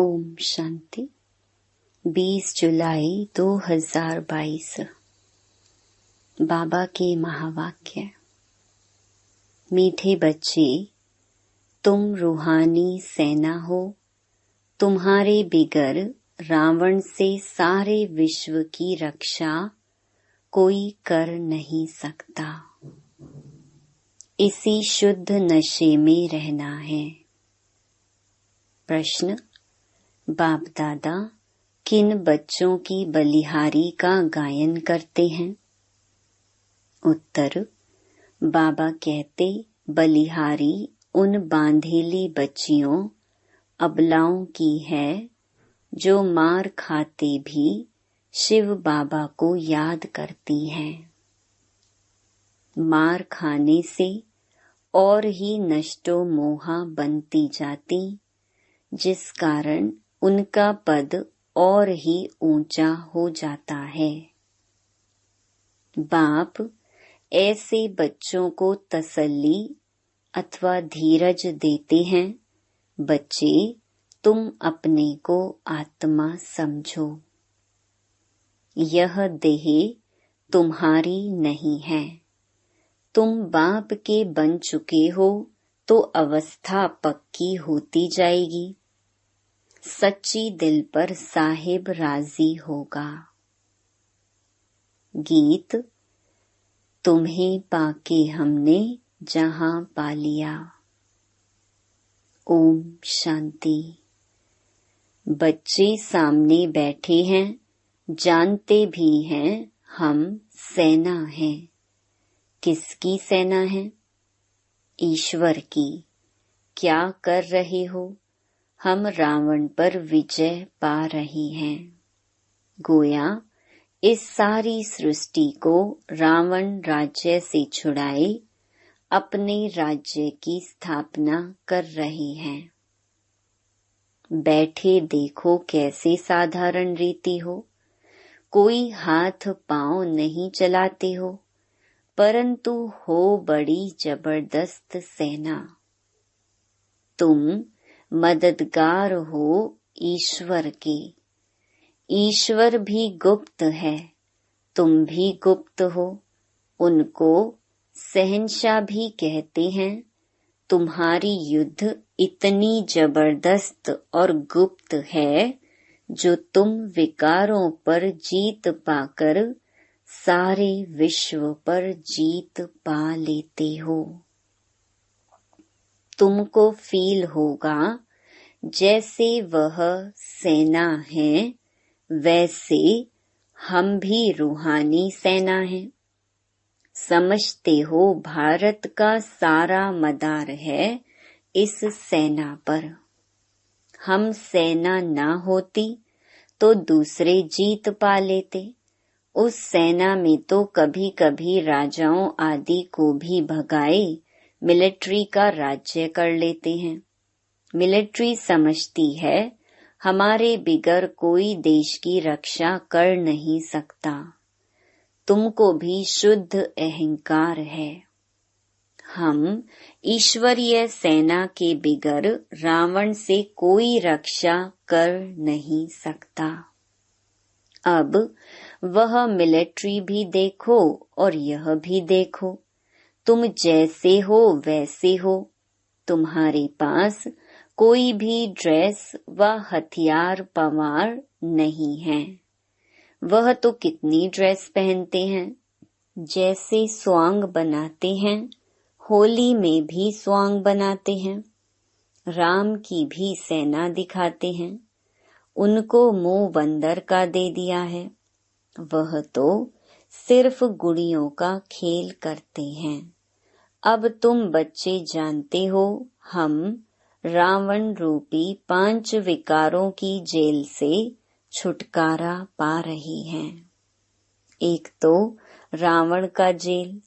ओम शांति। 20 जुलाई 2022। बाबा के महावाक्य। मीठे बच्चे, तुम रूहानी सेना हो। तुम्हारे बिगर रावण से सारे विश्व की रक्षा कोई कर नहीं सकता। इसी शुद्ध नशे में रहना है। प्रश्न। बाप दादा किन बच्चों की बलिहारी का गायन करते हैं? उत्तर। बाबा कहते, बलिहारी उन बांधेली बच्चियों अबलाओं की है जो मार खाते भी शिव बाबा को याद करती हैं। मार खाने से और ही नष्टो मोहा बनती जाती, जिस कारण उनका पद और ही ऊंचा हो जाता है। बाप ऐसे बच्चों को तसल्ली अथवा धीरज देते हैं, बच्चे तुम अपने को आत्मा समझो। यह देह तुम्हारी नहीं है। तुम बाप के बन चुके हो तो अवस्था पक्की होती जाएगी। सच्ची दिल पर साहिब राजी होगा। गीत। तुम्हें पाके हमने जहां पा लिया। ओम शांति। बच्चे सामने बैठे हैं, जानते भी हैं हम सेना हैं। किसकी सेना है? ईश्वर की। क्या कर रहे हो? हम रावण पर विजय पा रहे हैं। गोया इस सारी सृष्टि को रावण राज्य से छुड़ाए अपने राज्य की स्थापना कर रहे हैं। बैठे देखो कैसे साधारण रीति हो। कोई हाथ पांव नहीं चलाते हो, परंतु हो बड़ी जबरदस्त सेना। तुम मददगार हो ईश्वर के। ईश्वर भी गुप्त है, तुम भी गुप्त हो। उनको शहंशाह भी कहते हैं। तुम्हारी युद्ध इतनी जबरदस्त और गुप्त है जो तुम विकारों पर जीत पाकर सारे विश्व पर जीत पा लेते हो। तुमको फील होगा जैसे वह सेना है, वैसे हम भी रूहानी सेना हैं। समझते हो भारत का सारा मदार है इस सेना पर। हम सेना ना होती तो दूसरे जीत पा लेते। उस सेना में तो कभी कभी राजाओं आदि को भी भगाए मिलिट्री का राज्य कर लेते हैं। मिलिट्री समझती है हमारे बिगर कोई देश की रक्षा कर नहीं सकता। तुमको भी शुद्ध अहंकार है। हम ईश्वरीय सेना के बिगर रावण से कोई रक्षा कर नहीं सकता। अब वह मिलिट्री भी देखो और यह भी देखो। तुम जैसे हो वैसे हो। तुम्हारे पास कोई भी ड्रेस व हथियार पवार नहीं है। वह तो कितनी ड्रेस पहनते हैं। जैसे स्वांग बनाते हैं, होली में भी स्वांग बनाते हैं। राम की भी सेना दिखाते हैं। उनको मुंह बंदर का दे दिया है। वह तो सिर्फ गुड़ियों का खेल करते हैं। अब तुम बच्चे जानते हो हम रावण रूपी 5 विकारों की जेल से छुटकारा पा रहे हैं। एक तो रावण का जेल,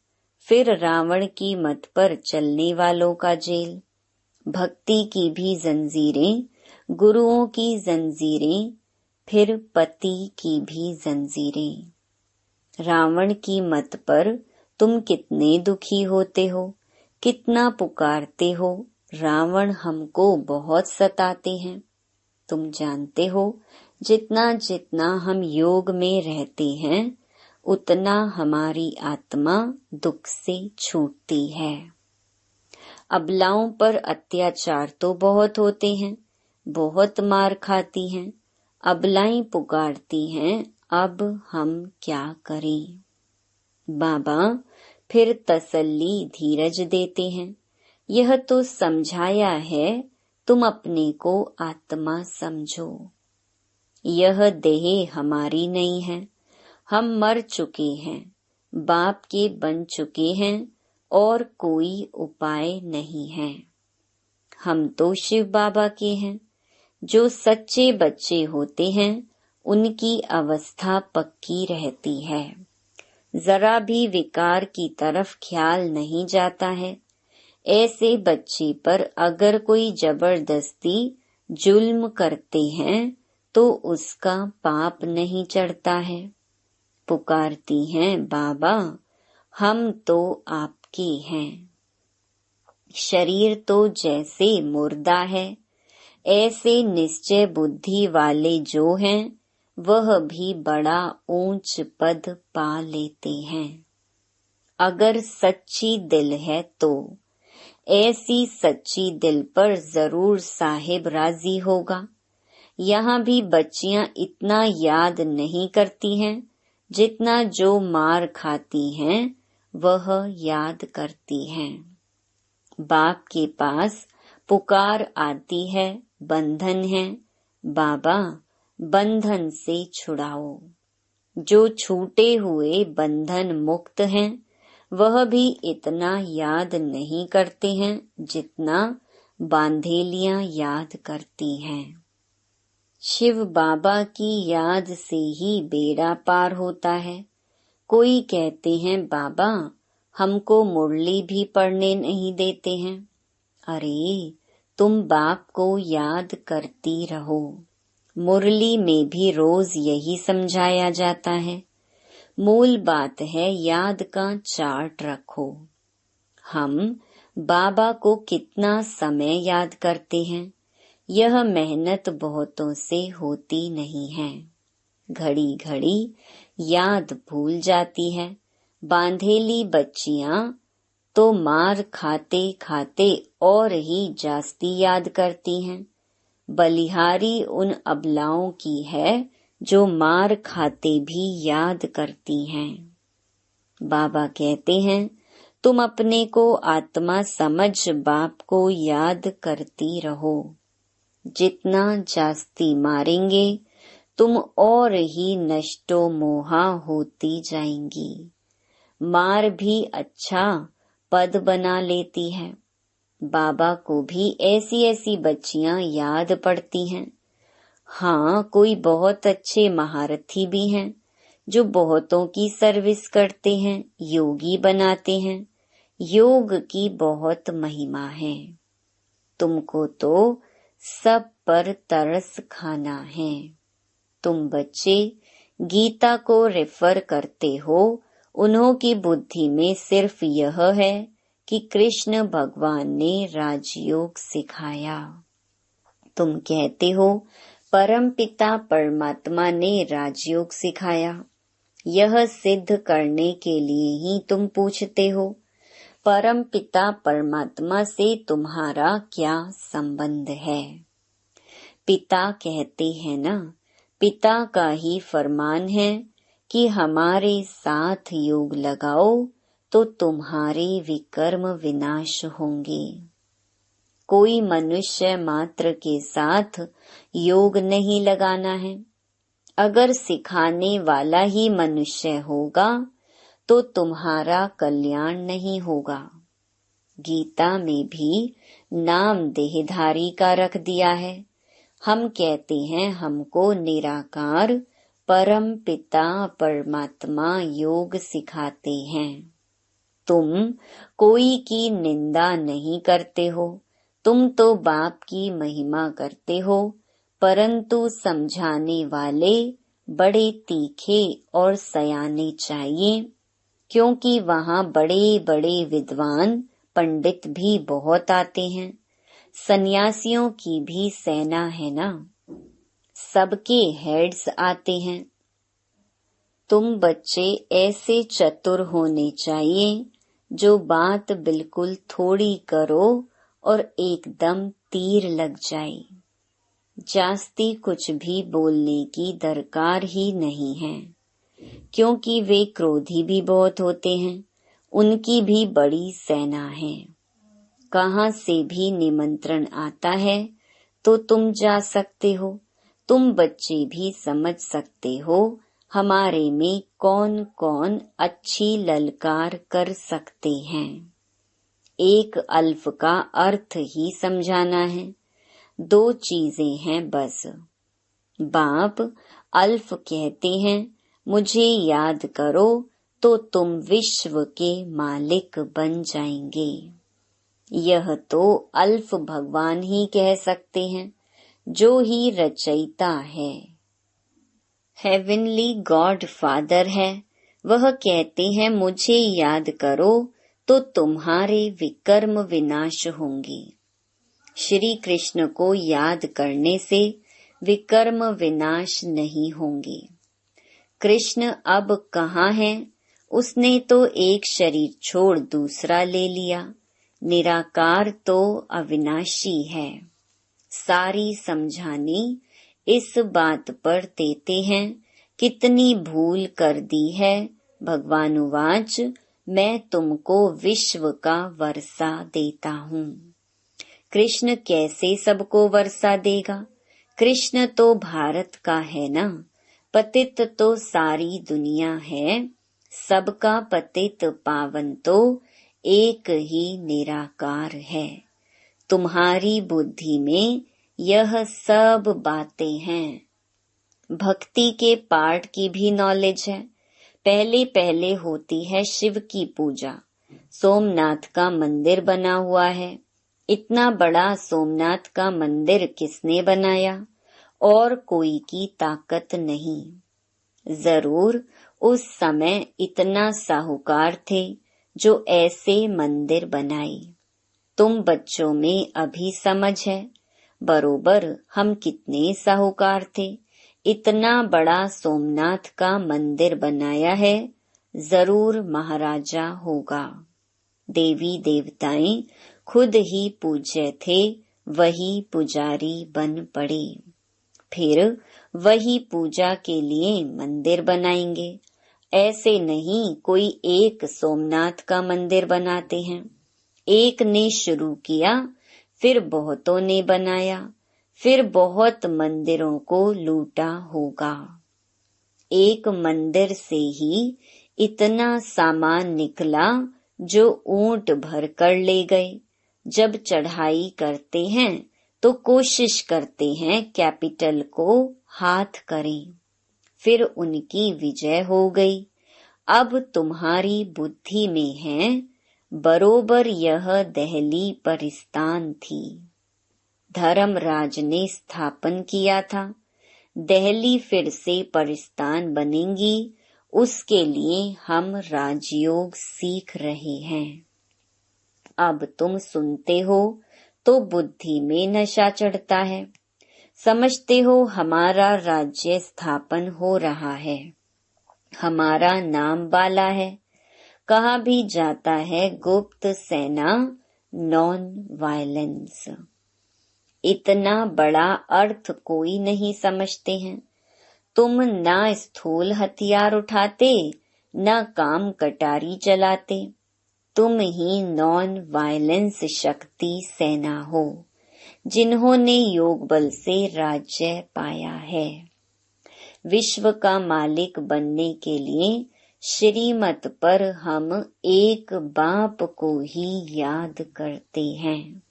फिर रावण की मत पर चलने वालों का जेल, भक्ति की भी जंजीरें, गुरुओं की जंजीरें, फिर पति की भी जंजीरें। रावण की मत पर तुम कितने दुखी होते हो, कितना पुकारते हो। रावण हमको बहुत सताते हैं। तुम जानते हो, जितना जितना हम योग में रहते हैं उतना हमारी आत्मा दुख से छूटती है। अबलाओं पर अत्याचार तो बहुत होते हैं, बहुत मार खाती हैं। अबलाएं पुकारती हैं, अब हम क्या करें। बाबा फिर तसल्ली धीरज देते हैं, यह तो समझाया है, तुम अपने को आत्मा समझो। यह देह हमारी नहीं है, हम मर चुके हैं, बाप के बन चुके हैं और कोई उपाय नहीं है। हम तो शिव बाबा के हैं। जो सच्चे बच्चे होते हैं उनकी अवस्था पक्की रहती है, जरा भी विकार की तरफ ख्याल नहीं जाता है। ऐसे बच्चे पर अगर कोई जबरदस्ती जुल्म करते हैं तो उसका पाप नहीं चढ़ता है। पुकारती हैं, बाबा हम तो आपके हैं। शरीर तो जैसे मुर्दा है, ऐसे निश्चय बुद्धि वाले जो हैं वह भी बड़ा ऊंच पद पा लेते हैं। अगर सच्ची दिल है तो ऐसी सच्ची दिल पर जरूर साहिब राजी होगा। यहाँ भी बच्चियां इतना याद नहीं करती हैं जितना जो मार खाती हैं वह याद करती हैं। बाप के पास पुकार आती है, बंधन है, बाबा बंधन से छुड़ाओ। जो छूटे हुए बंधन मुक्त हैं वह भी इतना याद नहीं करते हैं जितना बांधेलियां याद करती हैं। शिव बाबा की याद से ही बेड़ा पार होता है। कोई कहते हैं, बाबा हमको मुरली भी पढ़ने नहीं देते हैं। अरे तुम बाप को याद करती रहो। मुरली में भी रोज यही समझाया जाता है। मूल बात है याद का चार्ट रखो। हम बाबा को कितना समय याद करते हैं, यह मेहनत बहुतों से होती नहीं है। घड़ी घड़ी याद भूल जाती है। बांधेली बच्चियां तो मार खाते खाते और ही जास्ती याद करती हैं। बलिहारी उन अबलाओं की है जो मार खाते भी याद करती हैं। बाबा कहते हैं, तुम अपने को आत्मा समझ बाप को याद करती रहो। जितना जास्ती मारेंगे तुम और ही नष्टो मोहा होती जाएंगी। मार भी अच्छा पद बना लेती है। बाबा को भी ऐसी ऐसी बच्चियां याद पड़ती हैं। हाँ, कोई बहुत अच्छे महारथी भी हैं जो बहुतों की सर्विस करते हैं, योगी बनाते हैं। योग की बहुत महिमा है। तुमको तो सब पर तरस खाना है। तुम बच्चे गीता को रेफर करते हो, उन्हों की बुद्धि में सिर्फ यह है कि कृष्ण भगवान ने राजयोग सिखाया। तुम कहते हो परम पिता परमात्मा ने राजयोग सिखाया। यह सिद्ध करने के लिए ही तुम पूछते हो, परम पिता परमात्मा से तुम्हारा क्या संबंध है। पिता कहते हैं ना, पिता का ही फरमान है कि हमारे साथ योग लगाओ तो तुम्हारे विकर्म विनाश होंगे। कोई मनुष्य मात्र के साथ योग नहीं लगाना है। अगर सिखाने वाला ही मनुष्य होगा तो तुम्हारा कल्याण नहीं होगा। गीता में भी नाम देहधारी का रख दिया है। हम कहते हैं हमको निराकार परम पिता परमात्मा योग सिखाते हैं। तुम कोई की निंदा नहीं करते हो, तुम तो बाप की महिमा करते हो, परंतु समझाने वाले बड़े तीखे और सयाने चाहिए, क्योंकि वहाँ बड़े बड़े विद्वान पंडित भी बहुत आते हैं। सन्यासियों की भी सेना है ना। सबके हेड्स आते हैं। तुम बच्चे ऐसे चतुर होने चाहिए जो बात बिल्कुल थोड़ी करो और एकदम तीर लग जाए। जास्ती कुछ भी बोलने की दरकार ही नहीं है, क्योंकि वे क्रोधी भी बहुत होते हैं। उनकी भी बड़ी सेना है। कहाँ से भी निमंत्रण आता है तो तुम जा सकते हो। तुम बच्चे भी समझ सकते हो हमारे में कौन कौन अच्छी ललकार कर सकते हैं। एक अल्फ का अर्थ ही समझाना है। 2 चीजें हैं बस। बाप अल्फ कहते हैं, मुझे याद करो तो तुम विश्व के मालिक बन जाएंगे। यह तो अल्फ भगवान ही कह सकते हैं, जो ही रचयिता है। हेवनली गॉड फादर है। वह कहते हैं, मुझे याद करो तो तुम्हारे विकर्म विनाश होंगे। श्री कृष्ण को याद करने से विकर्म विनाश नहीं होंगे। कृष्ण अब कहाँ है? उसने तो एक शरीर छोड़ दूसरा ले लिया। निराकार तो अविनाशी है। सारी समझानी इस बात पर देते हैं, कितनी भूल कर दी है। भगवान उवाच, मैं तुमको विश्व का वर्षा देता हूँ। कृष्ण कैसे सबको वर्षा देगा? कृष्ण तो भारत का है ना। पतित तो सारी दुनिया है। सबका पतित पावन तो एक ही निराकार है। तुम्हारी बुद्धि में यह सब बातें हैं। भक्ति के पाठ की भी नॉलेज है। पहले पहले होती है शिव की पूजा। सोमनाथ का मंदिर बना हुआ है। इतना बड़ा सोमनाथ का मंदिर किसने बनाया? और कोई की ताकत नहीं। जरूर उस समय इतना साहूकार थे जो ऐसे मंदिर बनाए। तुम बच्चों में अभी समझ है। बरोबर हम कितने साहूकार थे। इतना बड़ा सोमनाथ का मंदिर बनाया है। जरूर महाराजा होगा। देवी देवताएं खुद ही पूज्य थे, वही पुजारी बन पड़े। फिर वही पूजा के लिए मंदिर बनाएंगे। ऐसे नहीं कोई एक सोमनाथ का मंदिर बनाते हैं। एक ने शुरू किया, फिर बहुतों ने बनाया, फिर बहुत मंदिरों को लूटा होगा। एक मंदिर से ही इतना सामान निकला जो ऊंट भर कर ले गए। जब चढ़ाई करते हैं तो कोशिश करते हैं कैपिटल को हाथ करें। फिर उनकी विजय हो गई। अब तुम्हारी बुद्धि में है, बरोबर यह दहली परिस्तान थी। धर्मराज ने स्थापन किया था। दहली फिर से परिस्तान बनेंगी, उसके लिए हम राजयोग सीख रहे हैं। अब तुम सुनते हो तो बुद्धि में नशा चढ़ता है। समझते हो हमारा राज्य स्थापन हो रहा है। हमारा नाम बाला है। कहा भी जाता है गुप्त सेना, नॉन वायलेंस। इतना बड़ा अर्थ कोई नहीं समझते हैं। तुम ना स्थूल हथियार उठाते, ना काम कटारी चलाते। तुम ही नॉन वायलेंस शक्ति सेना हो, जिन्होंने योग बल से राज्य पाया है। विश्व का मालिक बनने के लिए श्रीमत पर हम एक बाप को ही याद करते हैं।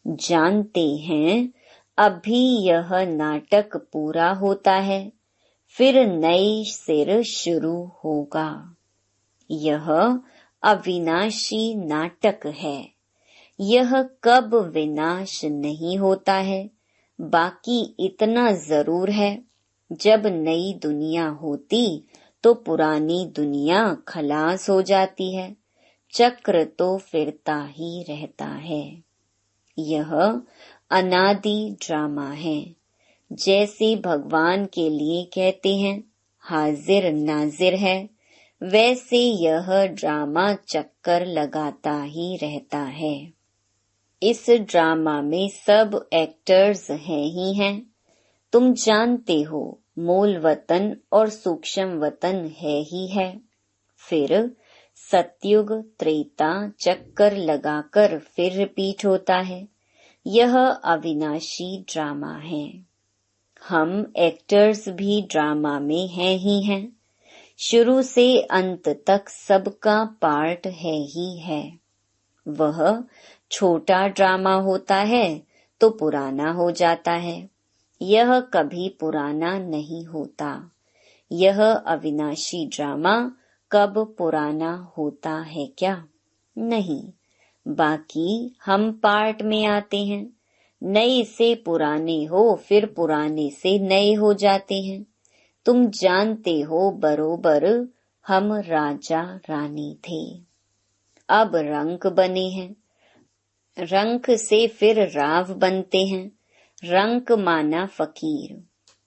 जानते हैं अभी यह नाटक पूरा होता है, फिर नए सिर शुरू होगा। यह अविनाशी नाटक है। यह कब विनाश नहीं होता है। बाकी इतना जरूर है, जब नई दुनिया होती तो पुरानी दुनिया खलास हो जाती है। चक्र तो फिरता ही रहता है। यह अनादि ड्रामा है। जैसे भगवान के लिए कहते हैं हाजिर नाजिर है, वैसे यह ड्रामा चक्कर लगाता ही रहता है। इस ड्रामा में सब एक्टर्स हैं ही हैं। तुम जानते हो मूल वतन और सूक्ष्म वतन है ही है। फिर सतयुग त्रेता चक्कर लगाकर फिर रिपीट होता है। यह अविनाशी ड्रामा है। हम एक्टर्स भी ड्रामा में हैं ही हैं। शुरू से अंत तक सबका पार्ट है ही है। वह छोटा ड्रामा होता है तो पुराना हो जाता है। यह कभी पुराना नहीं होता। यह अविनाशी ड्रामा कब पुराना होता है क्या? नहीं। बाकी हम पार्ट में आते हैं। नए से पुराने हो, फिर पुराने से नए हो जाते हैं। तुम जानते हो बरोबर हम राजा रानी थे, अब रंक बने हैं। रंक से फिर राव बनते हैं। रंक माना फकीर।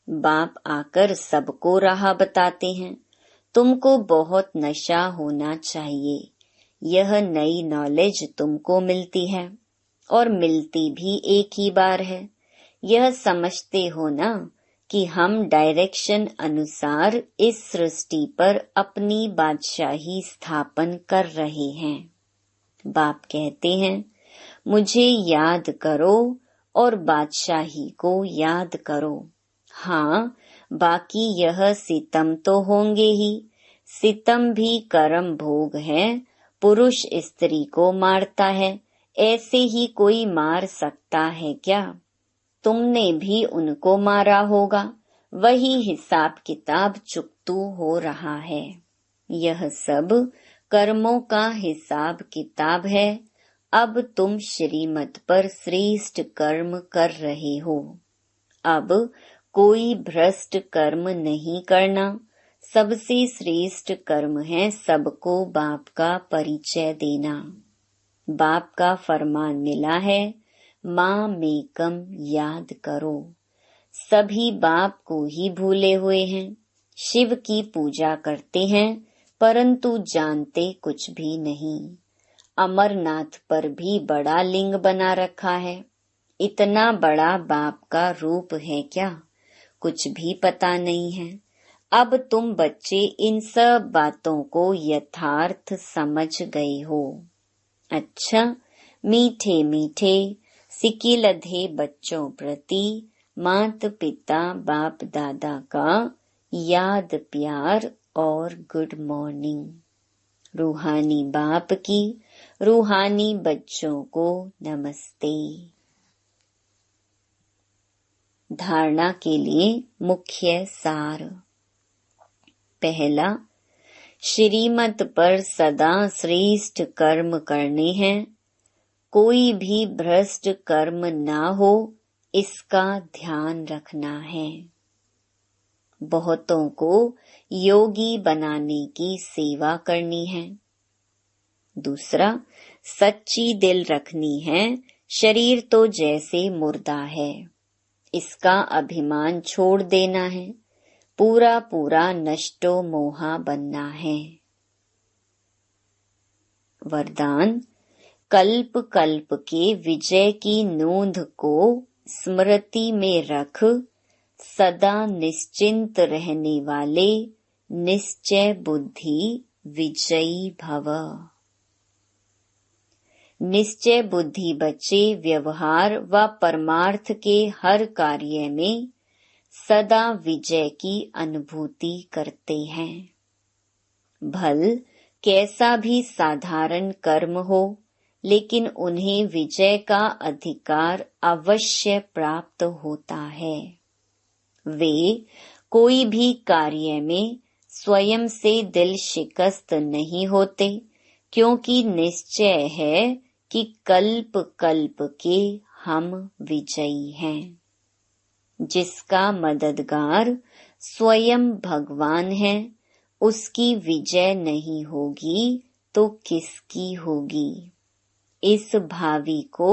बाप आकर सबको राह बताते हैं। तुमको बहुत नशा होना चाहिए। यह नई नॉलेज तुमको मिलती है और मिलती भी एक ही बार है। यह समझते हो ना कि हम डायरेक्शन अनुसार इस सृष्टि पर अपनी बादशाही स्थापन कर रहे हैं। बाप कहते हैं मुझे याद करो और बादशाही को याद करो। हाँ, बाकी यह सितम तो होंगे ही। सितम भी कर्म भोग है। पुरुष स्त्री को मारता है, ऐसे ही कोई मार सकता है क्या? तुमने भी उनको मारा होगा। वही हिसाब किताब चुकतू हो रहा है। यह सब कर्मों का हिसाब किताब है। अब तुम श्रीमत पर श्रेष्ठ कर्म कर रहे हो। अब कोई भ्रष्ट कर्म नहीं करना। सबसे श्रेष्ठ कर्म है सबको बाप का परिचय देना। बाप का फरमान मिला है, माँ मेकम याद करो। सभी बाप को ही भूले हुए हैं। शिव की पूजा करते हैं परंतु जानते कुछ भी नहीं। अमरनाथ पर भी बड़ा लिंग बना रखा है। इतना बड़ा बाप का रूप है क्या? कुछ भी पता नहीं है। अब तुम बच्चे इन सब बातों को यथार्थ समझ गए हो। अच्छा, मीठे मीठे सिकिलधे बच्चों प्रति माता पिता बाप दादा का याद प्यार और गुड मॉर्निंग। रूहानी बाप की रूहानी बच्चों को नमस्ते। धारणा के लिए मुख्य सार। पहला, श्रीमत पर सदा श्रेष्ठ कर्म करने हैं। कोई भी भ्रष्ट कर्म ना हो, इसका ध्यान रखना है। बहुतों को योगी बनाने की सेवा करनी है। दूसरा, सच्ची दिल रखनी है। शरीर तो जैसे मुर्दा है, इसका अभिमान छोड़ देना है। पूरा पूरा नष्टो मोहा बनना है। वरदान, कल्प कल्प के विजय की नोंद को स्मृति में रख। सदा निश्चिंत रहने वाले निश्चय बुद्धि विजयी भव। निश्चय बुद्धि बच्चे व्यवहार व परमार्थ के हर कार्य में सदा विजय की अनुभूति करते हैं। भल कैसा भी साधारण कर्म हो, लेकिन उन्हें विजय का अधिकार अवश्य प्राप्त होता है। वे कोई भी कार्य में स्वयं से दिल शिकस्त नहीं होते, क्योंकि निश्चय है कि कल्प कल्प के हम विजयी हैं। जिसका मददगार स्वयं भगवान है, उसकी विजय नहीं होगी तो किसकी होगी? इस भावी को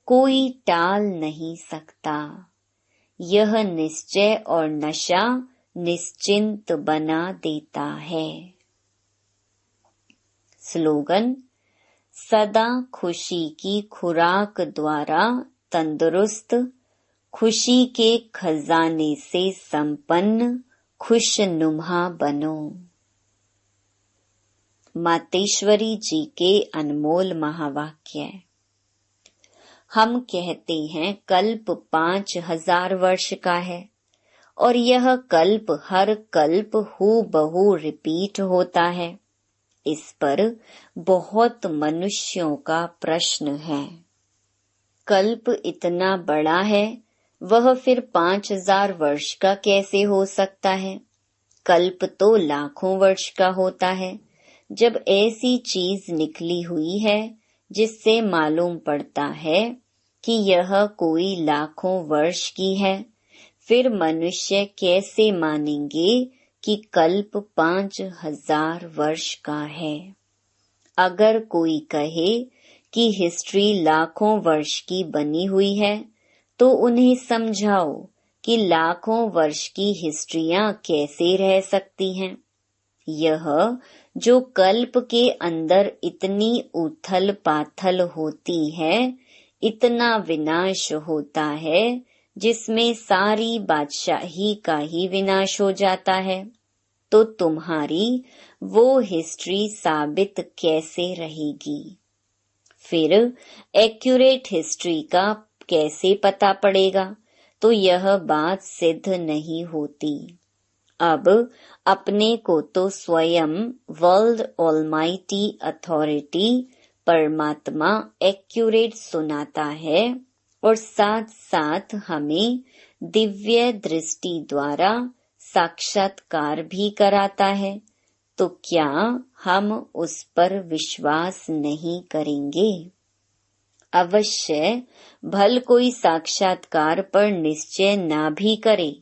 कोई टाल नहीं सकता। यह निश्चय और नशा निश्चिंत बना देता है। स्लोगन: सदा खुशी की खुराक द्वारा तंदुरुस्त, खुशी के खजाने से संपन्न, खुशनुमा बनो। मातेश्वरी जी के अनमोल महावाक्य। हम कहते हैं कल्प 5000 वर्ष का है और यह कल्प हर कल्प हूबहू रिपीट होता है। इस पर बहुत मनुष्यों का प्रश्न है। कल्प इतना बड़ा है, वह फिर 5000 वर्ष का कैसे हो सकता है? कल्प तो लाखों वर्ष का होता है। जब ऐसी चीज निकली हुई है जिससे मालूम पड़ता है कि यह कोई लाखों वर्ष की है, फिर मनुष्य कैसे मानेंगे कि कल्प 5000 वर्ष का है? अगर कोई कहे कि हिस्ट्री लाखों वर्ष की बनी हुई है, तो उन्हें समझाओ कि लाखों वर्ष की हिस्ट्रियां कैसे रह सकती हैं। यह जो कल्प के अंदर इतनी उथल पाथल होती है, इतना विनाश होता है, जिसमें सारी बादशाही का ही विनाश हो जाता है, तो तुम्हारी वो हिस्ट्री साबित कैसे रहेगी? फिर एक्यूरेट हिस्ट्री का कैसे पता पड़ेगा? तो यह बात सिद्ध नहीं होती। अब अपने को तो स्वयं वर्ल्ड ऑलमाइटी अथॉरिटी परमात्मा एक्यूरेट सुनाता है और साथ साथ हमें दिव्य दृष्टि द्वारा साक्षात्कार भी कराता है, तो क्या हम उस पर विश्वास नहीं करेंगे? अवश्य भल कोई साक्षात्कार पर निश्चय ना भी करे,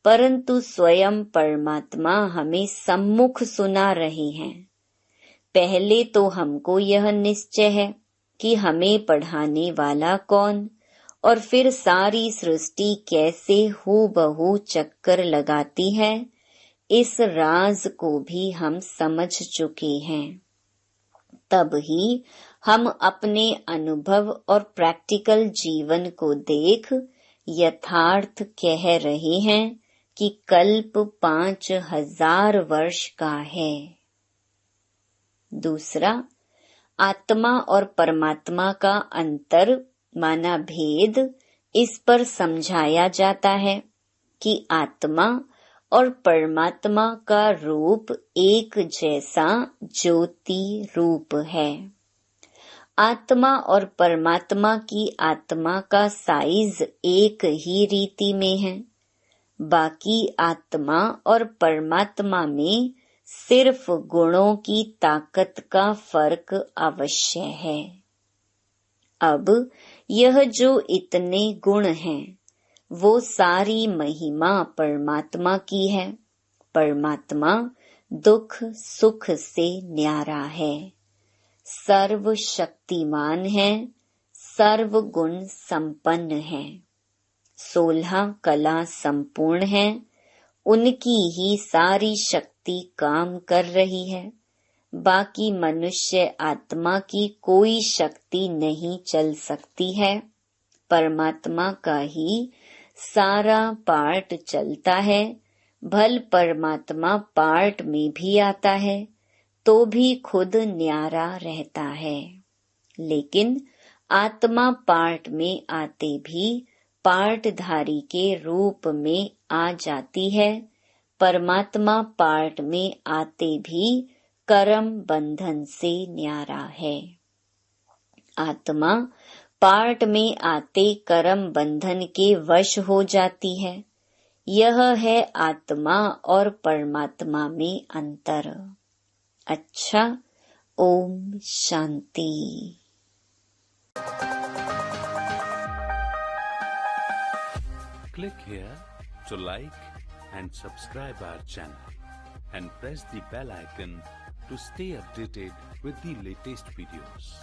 परंतु स्वयं परमात्मा हमें सम्मुख सुना रहे हैं। पहले तो हमको यह निश्चय है कि हमें पढ़ाने वाला कौन, और फिर सारी सृष्टि कैसे हूबहू चक्कर लगाती है, इस राज को भी हम समझ चुके हैं। तब ही हम अपने अनुभव और प्रैक्टिकल जीवन को देख यथार्थ कह रहे हैं कि कल्प 5000 वर्ष का है। दूसरा, आत्मा और परमात्मा का अंतर माना भेद, इस पर समझाया जाता है कि आत्मा और परमात्मा का रूप एक जैसा ज्योति रूप है। आत्मा और परमात्मा की आत्मा का साइज एक ही रीति में है। बाकी आत्मा और परमात्मा में सिर्फ गुणों की ताकत का फर्क अवश्य है। अब यह जो इतने गुण हैं, वो सारी महिमा परमात्मा की है। परमात्मा दुख सुख से न्यारा है, सर्व शक्तिमान है, सर्व गुण संपन्न है, 16 कला संपूर्ण है, उनकी ही सारी शक्ति काम कर रही है। बाकी मनुष्य आत्मा की कोई शक्ति नहीं चल सकती है। परमात्मा का ही सारा पार्ट चलता है। भल परमात्मा पार्ट में भी आता है तो भी खुद न्यारा रहता है, लेकिन आत्मा पार्ट में आते भी पार्टधारी के रूप में आ जाती है। परमात्मा पार्ट में आते भी कर्म बंधन से न्यारा है। आत्मा पार्ट में आते कर्म बंधन के वश हो जाती है। यह है आत्मा और परमात्मा में अंतर। अच्छा, Om Shanti. Click here to like and subscribe our channel and press the bell icon to stay updated with the latest videos.